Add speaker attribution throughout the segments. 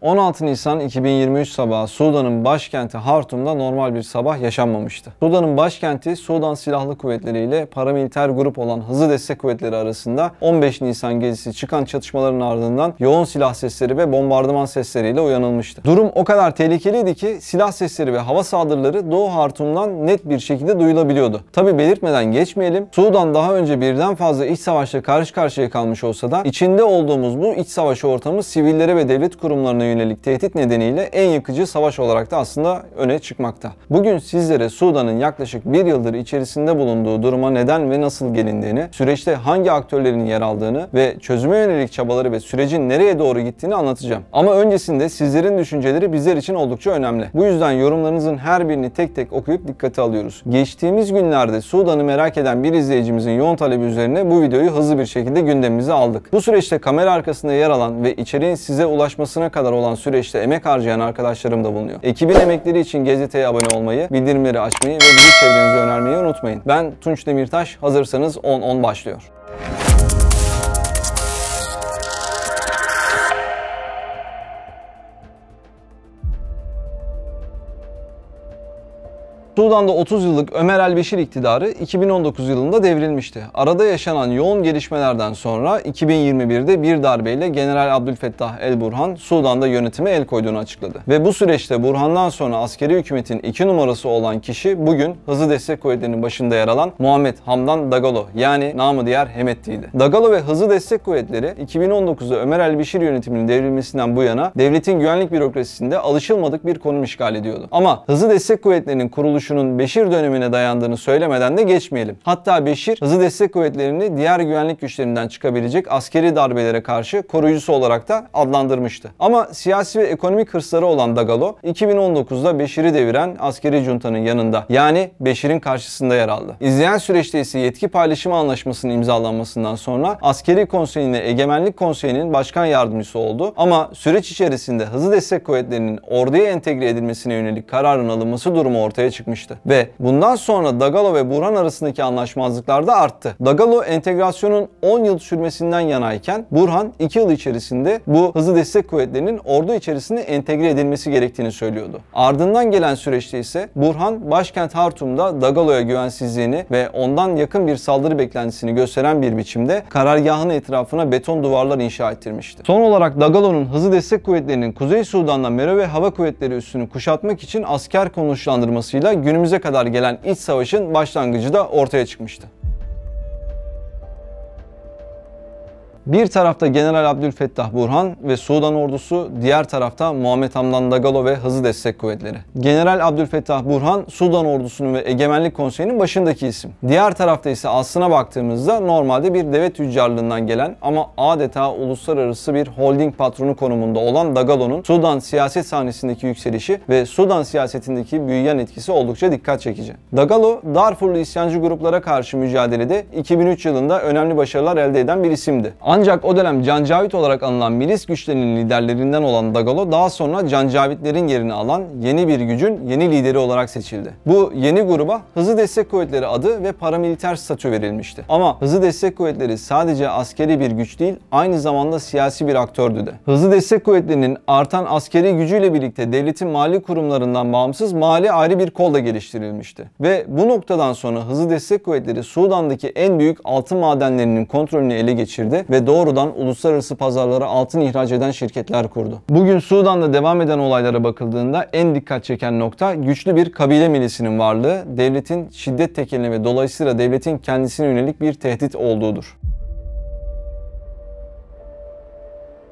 Speaker 1: 16 Nisan 2023 sabahı Sudan'ın başkenti Hartum'da normal bir sabah yaşanmamıştı. Sudan'ın başkenti Sudan Silahlı Kuvvetleri ile paramiliter grup olan Hızlı Destek Kuvvetleri arasında 15 Nisan gecesi çıkan çatışmaların ardından yoğun silah sesleri ve bombardıman sesleriyle uyanılmıştı. Durum o kadar tehlikeliydi ki silah sesleri ve hava saldırıları Doğu Hartum'dan net bir şekilde duyulabiliyordu. Tabi belirtmeden geçmeyelim, Sudan daha önce birden fazla iç savaşla karşı karşıya kalmış olsa da içinde olduğumuz bu iç savaş ortamı sivillere ve devlet kurumlarına yönelik tehdit nedeniyle en yıkıcı savaş olarak da aslında öne çıkmakta. Bugün sizlere Sudan'ın yaklaşık bir yıldır içerisinde bulunduğu duruma neden ve nasıl gelindiğini, süreçte hangi aktörlerin yer aldığını ve çözüme yönelik çabaları ve sürecin nereye doğru gittiğini anlatacağım. Ama öncesinde sizlerin düşünceleri bizler için oldukça önemli. Bu yüzden yorumlarınızın her birini tek tek okuyup dikkate alıyoruz. Geçtiğimiz günlerde Sudan'ı merak eden bir izleyicimizin yoğun talebi üzerine bu videoyu hızlı bir şekilde gündemimize aldık. Bu süreçte kamera arkasında yer alan ve içeriğin size ulaşmasına kadar olan süreçte emek harcayan arkadaşlarım da bulunuyor. Ekibin emekleri için GZT'ye abone olmayı, bildirimleri açmayı ve bizi çevrenize önermeyi unutmayın. Ben Tunç Demirtaş, hazırsanız 10-10 başlıyor. Sudan'da 30 yıllık Ömer el-Beşir iktidarı 2019 yılında devrilmişti. Arada yaşanan yoğun gelişmelerden sonra 2021'de bir darbeyle General Abdülfettah el-Burhan Sudan'da yönetime el koyduğunu açıkladı. Ve bu süreçte Burhan'dan sonra askeri hükümetin 2 numarası olan kişi bugün Hızlı Destek Kuvvetleri'nin başında yer alan Muhammed Hamdan Dagalo, yani namı diğer Hemedti'ydi. Dagalo ve Hızlı Destek Kuvvetleri 2019'da Ömer el-Beşir yönetiminin devrilmesinden bu yana devletin güvenlik bürokrasisinde alışılmadık bir konum işgal ediyordu. Ama Hızlı Destek Kuvvetleri'nin kuruluşunun Beşir dönemine dayandığını söylemeden de geçmeyelim. Hatta Beşir, Hızlı Destek Kuvvetleri'ni diğer güvenlik güçlerinden çıkabilecek askeri darbelere karşı koruyucusu olarak da adlandırmıştı. Ama siyasi ve ekonomik hırsları olan Dagalo, 2019'da Beşir'i deviren askeri juntanın yanında, yani Beşir'in karşısında yer aldı. İzleyen süreçte ise yetki paylaşımı anlaşmasının imzalanmasından sonra Askeri Konseyi'nin ve Egemenlik Konseyi'nin başkan yardımcısı oldu. Ama süreç içerisinde Hızlı Destek Kuvvetleri'nin orduya entegre edilmesine yönelik kararın alınması durumu ortaya çıkmıştı. Ve bundan sonra Dagalo ve Burhan arasındaki anlaşmazlıklar da arttı. Dagalo entegrasyonun 10 yıl sürmesinden yanayken Burhan 2 yıl içerisinde bu Hızlı Destek Kuvvetleri'nin ordu içerisinde entegre edilmesi gerektiğini söylüyordu. Ardından gelen süreçte ise Burhan başkent Hartum'da Dagalo'ya güvensizliğini ve ondan yakın bir saldırı beklentisini gösteren bir biçimde karargahın etrafına beton duvarlar inşa ettirmişti. Son olarak Dagalo'nun Hızlı Destek Kuvvetleri'nin Kuzey Sudan'da Merove Hava Kuvvetleri üssünü kuşatmak için asker konuşlandırmasıyla günümüze kadar gelen iç savaşın başlangıcı da ortaya çıkmıştı. Bir tarafta General Abdülfettah Burhan ve Sudan ordusu, diğer tarafta Muhammed Hamdan Dagalo ve Hızlı Destek Kuvvetleri. General Abdülfettah Burhan, Sudan ordusunun ve Egemenlik Konseyi'nin başındaki isim. Diğer tarafta ise aslına baktığımızda normalde bir deve tüccarlığından gelen ama adeta uluslararası bir holding patronu konumunda olan Dagalo'nun Sudan siyaset sahnesindeki yükselişi ve Sudan siyasetindeki büyüyen etkisi oldukça dikkat çekici. Dagalo, Darfurlu isyancı gruplara karşı mücadelede 2003 yılında önemli başarılar elde eden bir isimdi. Ancak o dönem Cancavit olarak anılan milis güçlerinin liderlerinden olan Dagalo daha sonra Cancavitlerin yerini alan yeni bir gücün yeni lideri olarak seçildi. Bu yeni gruba Hızlı Destek Kuvvetleri adı ve paramiliter statü verilmişti. Ama Hızlı Destek Kuvvetleri sadece askeri bir güç değil, aynı zamanda siyasi bir aktördü de. Hızlı Destek Kuvvetleri'nin artan askeri gücüyle birlikte devletin mali kurumlarından bağımsız mali ayrı bir kol da geliştirilmişti. Ve bu noktadan sonra Hızlı Destek Kuvvetleri Sudan'daki en büyük altın madenlerinin kontrolünü ele geçirdi ve doğrudan uluslararası pazarlara altın ihraç eden şirketler kurdu. Bugün Sudan'da devam eden olaylara bakıldığında en dikkat çeken nokta güçlü bir kabile milisinin varlığı, devletin şiddet tekeline ve dolayısıyla devletin kendisine yönelik bir tehdit olduğudur.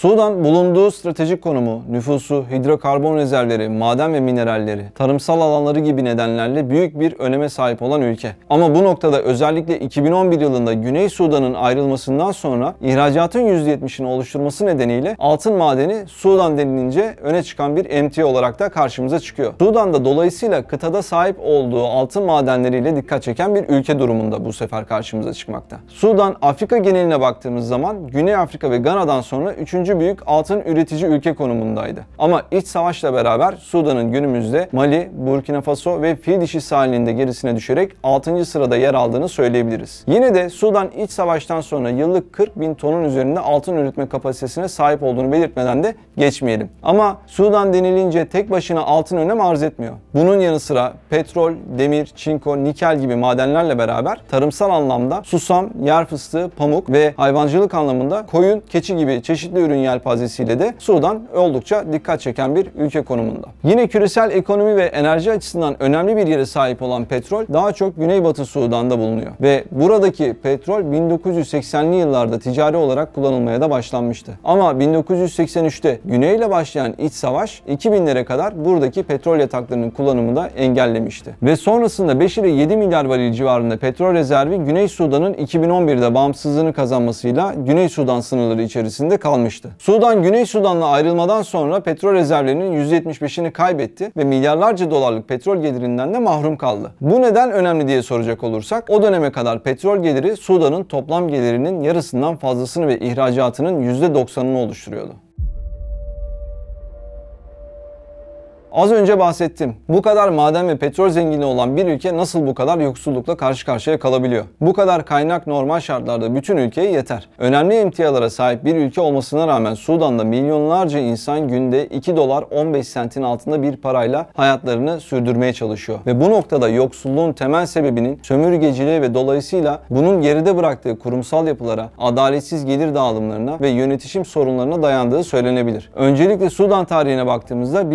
Speaker 1: Sudan bulunduğu stratejik konumu, nüfusu, hidrokarbon rezervleri, maden ve mineralleri, tarımsal alanları gibi nedenlerle büyük bir öneme sahip olan ülke. Ama bu noktada özellikle 2011 yılında Güney Sudan'ın ayrılmasından sonra ihracatın %70'ini oluşturması nedeniyle altın madeni Sudan denilince öne çıkan bir emtia olarak da karşımıza çıkıyor. Sudan'da dolayısıyla kıtada sahip olduğu altın madenleriyle dikkat çeken bir ülke durumunda bu sefer karşımıza çıkmakta. Sudan, Afrika geneline baktığımız zaman Güney Afrika ve Gana'dan sonra 3. büyük altın üretici ülke konumundaydı. Ama iç savaşla beraber Sudan'ın günümüzde Mali, Burkina Faso ve Fil Dişi sahilinde gerisine düşerek 6. sırada yer aldığını söyleyebiliriz. Yine de Sudan iç savaştan sonra yıllık 40.000 tonun üzerinde altın üretme kapasitesine sahip olduğunu belirtmeden de geçmeyelim. Ama Sudan denilince tek başına altın önem arz etmiyor. Bunun yanı sıra petrol, demir, çinko, nikel gibi madenlerle beraber tarımsal anlamda susam, yer fıstığı, pamuk ve hayvancılık anlamında koyun, keçi gibi çeşitli ürün yelpazesiyle de Sudan oldukça dikkat çeken bir ülke konumunda. Yine küresel ekonomi ve enerji açısından önemli bir yere sahip olan petrol daha çok Güneybatı Sudan'da bulunuyor ve buradaki petrol 1980'li yıllarda ticari olarak kullanılmaya da başlanmıştı. Ama 1983'te güneyle başlayan iç savaş 2000'lere kadar buradaki petrol yataklarının kullanımını da engellemişti. Ve sonrasında 5 ile 7 milyar varil civarında petrol rezervi Güney Sudan'ın 2011'de bağımsızlığını kazanmasıyla Güney Sudan sınırları içerisinde kalmıştı. Sudan, Güney Sudan'la ayrılmadan sonra petrol rezervlerinin %75'ini kaybetti ve milyarlarca dolarlık petrol gelirinden de mahrum kaldı. Bu neden önemli diye soracak olursak, o döneme kadar petrol geliri Sudan'ın toplam gelirinin yarısından fazlasını ve ihracatının %90'ını oluşturuyordu. Az önce bahsettim. Bu kadar maden ve petrol zenginliği olan bir ülke nasıl bu kadar yoksullukla karşı karşıya kalabiliyor? Bu kadar kaynak normal şartlarda bütün ülkeye yeter. Önemli emtialara sahip bir ülke olmasına rağmen Sudan'da milyonlarca insan günde 2 dolar 15 sentin altında bir parayla hayatlarını sürdürmeye çalışıyor. Ve bu noktada yoksulluğun temel sebebinin sömürgeciliğe ve dolayısıyla bunun geride bıraktığı kurumsal yapılara, adaletsiz gelir dağılımlarına ve yönetişim sorunlarına dayandığı söylenebilir. Öncelikle Sudan tarihine baktığımızda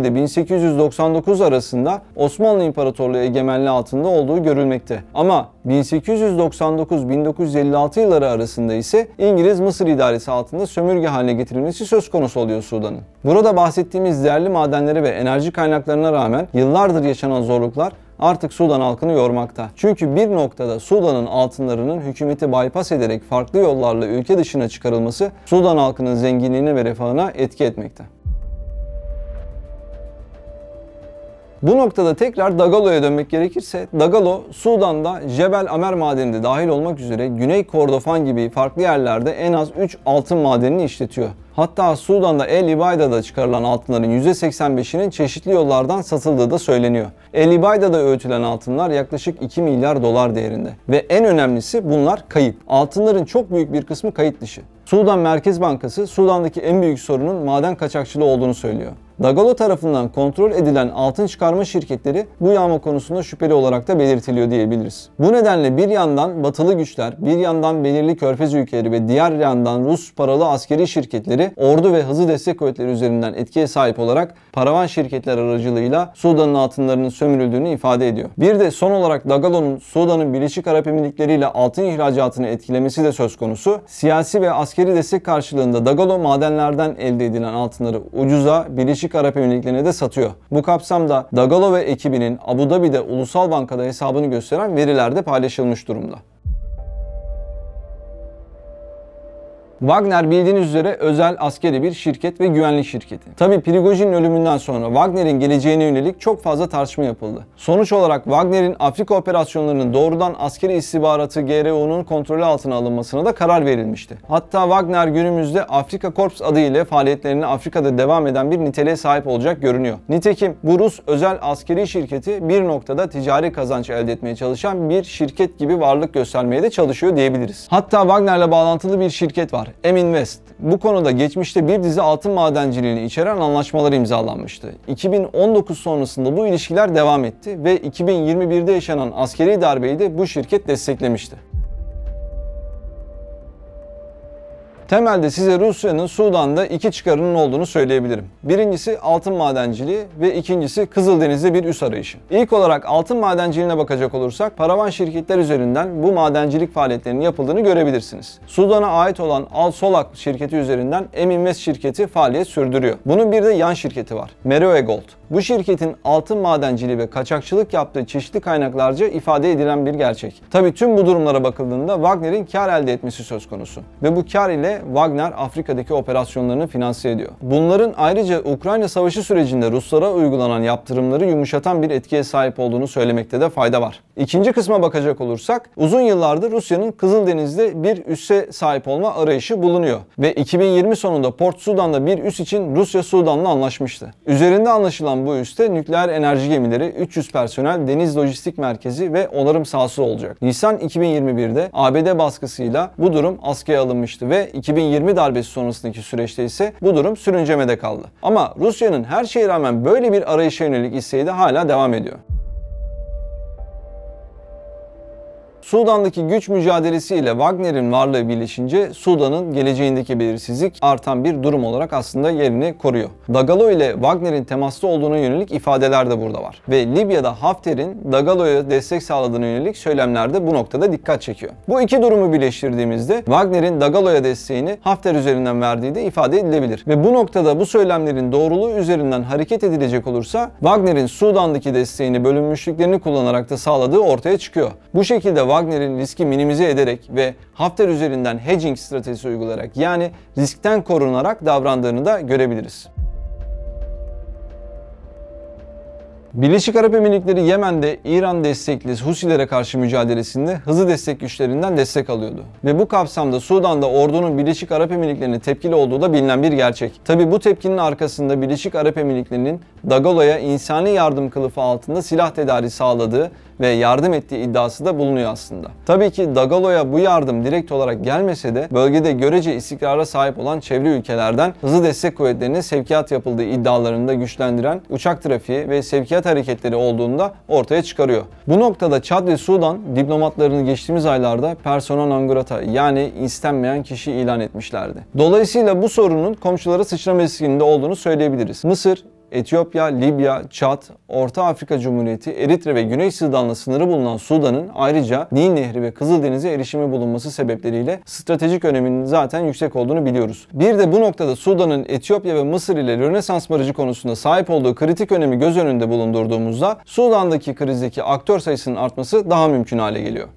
Speaker 1: 1517-1899 arasında Osmanlı İmparatorluğu egemenliği altında olduğu görülmekte. Ama 1899-1956 yılları arasında ise İngiliz-Mısır idaresi altında sömürge haline getirilmesi söz konusu oluyor Sudan'ın. Burada bahsettiğimiz değerli madenlere ve enerji kaynaklarına rağmen yıllardır yaşanan zorluklar artık Sudan halkını yormakta. Çünkü bir noktada Sudan'ın altınlarının hükümeti bypass ederek farklı yollarla ülke dışına çıkarılması Sudan halkının zenginliğine ve refahına etki etmekte. Bu noktada tekrar Dagalo'ya dönmek gerekirse, Dagalo, Sudan'da Jebel Amer madeninde dahil olmak üzere Güney Kordofan gibi farklı yerlerde en az 3 altın madenini işletiyor. Hatta Sudan'da El Ibaida'da çıkarılan altınların %85'inin çeşitli yollardan satıldığı da söyleniyor. El Ibaida'da öğütülen altınlar yaklaşık 2 milyar dolar değerinde. Ve en önemlisi bunlar kayıp. Altınların çok büyük bir kısmı kayıt dışı. Sudan Merkez Bankası, Sudan'daki en büyük sorunun maden kaçakçılığı olduğunu söylüyor. Dagalo tarafından kontrol edilen altın çıkarma şirketleri bu yağma konusunda şüpheli olarak da belirtiliyor diyebiliriz. Bu nedenle bir yandan batılı güçler, bir yandan belirli körfez ülkeleri ve diğer yandan Rus paralı askeri şirketleri ordu ve hızlı destek kuvvetleri üzerinden etkiye sahip olarak paravan şirketler aracılığıyla Sudan'ın altınlarının sömürüldüğünü ifade ediyor. Bir de son olarak Dagalo'nun Sudan'ın Birleşik Arap Emirlikleri ile altın ihracatını etkilemesi de söz konusu. Siyasi ve askeri destek karşılığında Dagalo madenlerden elde edilen altınları ucuza Birleşik Arap Emirlikleri'ne de satıyor. Bu kapsamda Dagalo ve ekibinin Abu Dhabi'de Ulusal Banka'da hesabını gösteren veriler de paylaşılmış durumda. Wagner bildiğiniz üzere özel askeri bir şirket ve güvenlik şirketi. Tabi Prigojin'in ölümünden sonra Wagner'in geleceğine yönelik çok fazla tartışma yapıldı. Sonuç olarak Wagner'in Afrika operasyonlarının doğrudan askeri istihbaratı GRU'nun kontrolü altına alınmasına da karar verilmişti. Hatta Wagner günümüzde Afrika Korps adı ile faaliyetlerini Afrika'da devam eden bir niteliğe sahip olacak görünüyor. Nitekim bu Rus özel askeri şirketi bir noktada ticari kazanç elde etmeye çalışan bir şirket gibi varlık göstermeye de çalışıyor diyebiliriz. Hatta Wagner'le bağlantılı bir şirket var. M-Invest. Bu konuda geçmişte bir dizi altın madenciliğini içeren anlaşmalar imzalanmıştı. 2019 sonrasında bu ilişkiler devam etti ve 2021'de yaşanan askeri darbeyi de bu şirket desteklemişti. Temelde size Rusya'nın Sudan'da iki çıkarının olduğunu söyleyebilirim. Birincisi altın madenciliği ve ikincisi Kızıldeniz'de bir üs arayışı. İlk olarak altın madenciliğine bakacak olursak paravan şirketler üzerinden bu madencilik faaliyetlerinin yapıldığını görebilirsiniz. Sudan'a ait olan Al Solak şirketi üzerinden M-Invest şirketi faaliyet sürdürüyor. Bunun bir de yan şirketi var. Meroe Gold. Bu şirketin altın madenciliği ve kaçakçılık yaptığı çeşitli kaynaklarca ifade edilen bir gerçek. Tabii tüm bu durumlara bakıldığında Wagner'in kar elde etmesi söz konusu. Ve bu kar ile Wagner Afrika'daki operasyonlarını finanse ediyor. Bunların ayrıca Ukrayna Savaşı sürecinde Ruslara uygulanan yaptırımları yumuşatan bir etkiye sahip olduğunu söylemekte de fayda var. İkinci kısma bakacak olursak, uzun yıllardır Rusya'nın Kızıldeniz'de bir üsse sahip olma arayışı bulunuyor ve 2020 sonunda Port Sudan'da bir üs için Rusya Sudan'la anlaşmıştı. Üzerinde anlaşılan bu üste nükleer enerji gemileri, 300 personel, deniz lojistik merkezi ve onarım sahası olacak. Nisan 2021'de ABD baskısıyla bu durum askıya alınmıştı ve 2020 darbesi sonrasındaki süreçte ise bu durum sürüncemede kaldı. Ama Rusya'nın her şeye rağmen böyle bir arayışa yönelik isteği de hala devam ediyor. Sudan'daki güç mücadelesiyle Wagner'in varlığı birleşince Sudan'ın geleceğindeki belirsizlik artan bir durum olarak aslında yerini koruyor. Dagalo ile Wagner'in temasta olduğuna yönelik ifadeler de burada var. Ve Libya'da Hafter'in Dagalo'ya destek sağladığına yönelik söylemler de bu noktada dikkat çekiyor. Bu iki durumu birleştirdiğimizde Wagner'in Dagalo'ya desteğini Hafter üzerinden verdiği de ifade edilebilir. Ve bu noktada bu söylemlerin doğruluğu üzerinden hareket edilecek olursa Wagner'in Sudan'daki desteğini bölünmüşlüklerini kullanarak da sağladığı ortaya çıkıyor. Bu şekilde Wagner'in riski minimize ederek ve Hafter üzerinden hedging stratejisi uygulayarak, yani riskten korunarak davrandığını da görebiliriz. Birleşik Arap Emirlikleri Yemen'de İran destekli Husilere karşı mücadelesinde hızlı destek güçlerinden destek alıyordu. Ve bu kapsamda Sudan'da ordunun Birleşik Arap Emirlikleri'ne tepkili olduğu da bilinen bir gerçek. Tabi bu tepkinin arkasında Birleşik Arap Emirlikleri'nin Dagalo'ya insani yardım kılıfı altında silah tedariği sağladığı ve yardım ettiği iddiası da bulunuyor aslında. Tabii ki Dagalo'ya bu yardım direkt olarak gelmese de bölgede görece istikrara sahip olan çevre ülkelerden hızlı destek kuvvetlerine sevkiyat yapıldığı iddialarını da güçlendiren uçak trafiği ve sevkiyat hareketleri olduğunu da ortaya çıkarıyor. Bu noktada Çad ve Sudan diplomatlarını geçtiğimiz aylarda persona non grata, yani istenmeyen kişi ilan etmişlerdi. Dolayısıyla bu sorunun komşulara sıçrama riskinde olduğunu söyleyebiliriz. Mısır, Etiyopya, Libya, Çad, Orta Afrika Cumhuriyeti, Eritre ve Güney Sudan'la sınırı bulunan Sudan'ın ayrıca Nil Nehri ve Kızıldeniz'e erişimi bulunması sebepleriyle stratejik öneminin zaten yüksek olduğunu biliyoruz. Bir de bu noktada Sudan'ın Etiyopya ve Mısır ile Rönesans barajı konusunda sahip olduğu kritik önemi göz önünde bulundurduğumuzda Sudan'daki krizdeki aktör sayısının artması daha mümkün hale geliyor.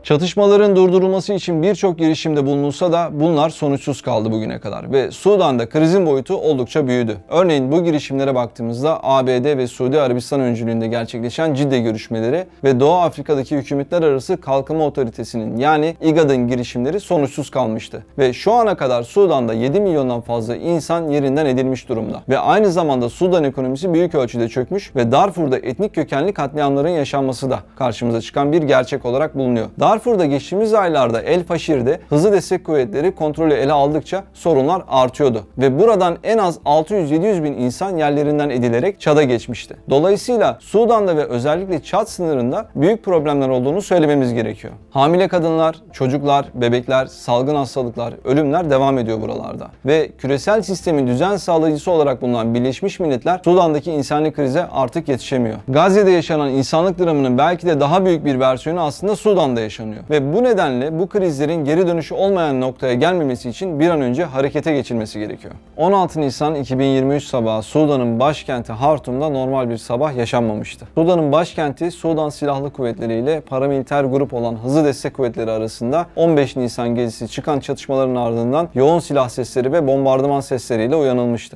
Speaker 1: Çatışmaların durdurulması için birçok girişimde bulunulsa da bunlar sonuçsuz kaldı bugüne kadar ve Sudan'da krizin boyutu oldukça büyüdü. Örneğin bu girişimlere baktığımızda ABD ve Suudi Arabistan öncülüğünde gerçekleşen Cidde görüşmeleri ve Doğu Afrika'daki hükümetler arası kalkınma otoritesinin, yani IGAD'ın girişimleri sonuçsuz kalmıştı. Ve şu ana kadar Sudan'da 7 milyondan fazla insan yerinden edilmiş durumda. Ve aynı zamanda Sudan ekonomisi büyük ölçüde çökmüş ve Darfur'da etnik kökenli katliamların yaşanması da karşımıza çıkan bir gerçek olarak bulunuyor. Darfur'da geçtiğimiz aylarda El Faşir'de hızlı destek kuvvetleri kontrolü ele aldıkça sorunlar artıyordu. Ve buradan en az 600-700 bin insan yerlerinden edilerek Çad'a geçmişti. Dolayısıyla Sudan'da ve özellikle Çad sınırında büyük problemler olduğunu söylememiz gerekiyor. Hamile kadınlar, çocuklar, bebekler, salgın hastalıklar, ölümler devam ediyor buralarda. Ve küresel sistemin düzen sağlayıcısı olarak bulunan Birleşmiş Milletler Sudan'daki insani krize artık yetişemiyor. Gazze'de yaşanan insanlık dramının belki de daha büyük bir versiyonu aslında Sudan'da yaşanıyor. Ve bu nedenle bu krizlerin geri dönüşü olmayan noktaya gelmemesi için bir an önce harekete geçilmesi gerekiyor. 16 Nisan 2023 sabahı Sudan'ın başkenti Hartum'da normal bir sabah yaşanmamıştı. Sudan'ın başkenti Sudan Silahlı Kuvvetleri ile paramiliter grup olan Hızlı Destek Kuvvetleri arasında 15 Nisan gecesi çıkan çatışmaların ardından yoğun silah sesleri ve bombardıman sesleriyle uyanılmıştı.